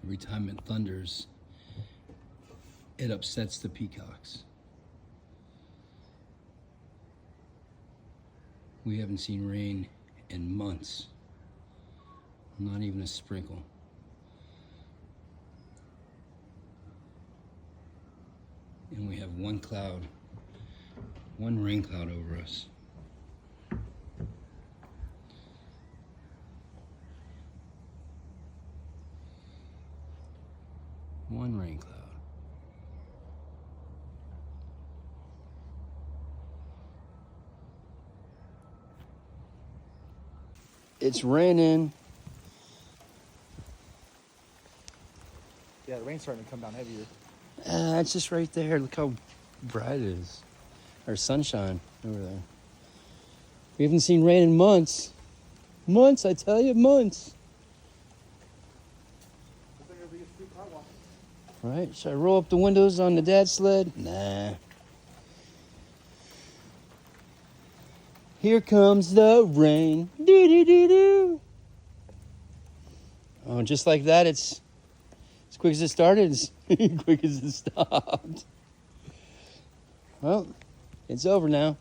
Every time it thunders, it upsets the peacocks. We haven't seen rain in months. Not even a sprinkle. And we have one cloud, one rain cloud over us. One rain cloud. It's raining. Yeah, the rain's starting to come down heavier. It's just right there. Look how bright it is. Or sunshine over there. We haven't seen rain in months. Months, I tell you, months. Right? Should I roll up the windows on the dad sled? Nah. Here comes the rain. Doo-doo-doo-doo. Oh, just like that, it's as quick as it started, as quick as it stopped. Well, it's over now.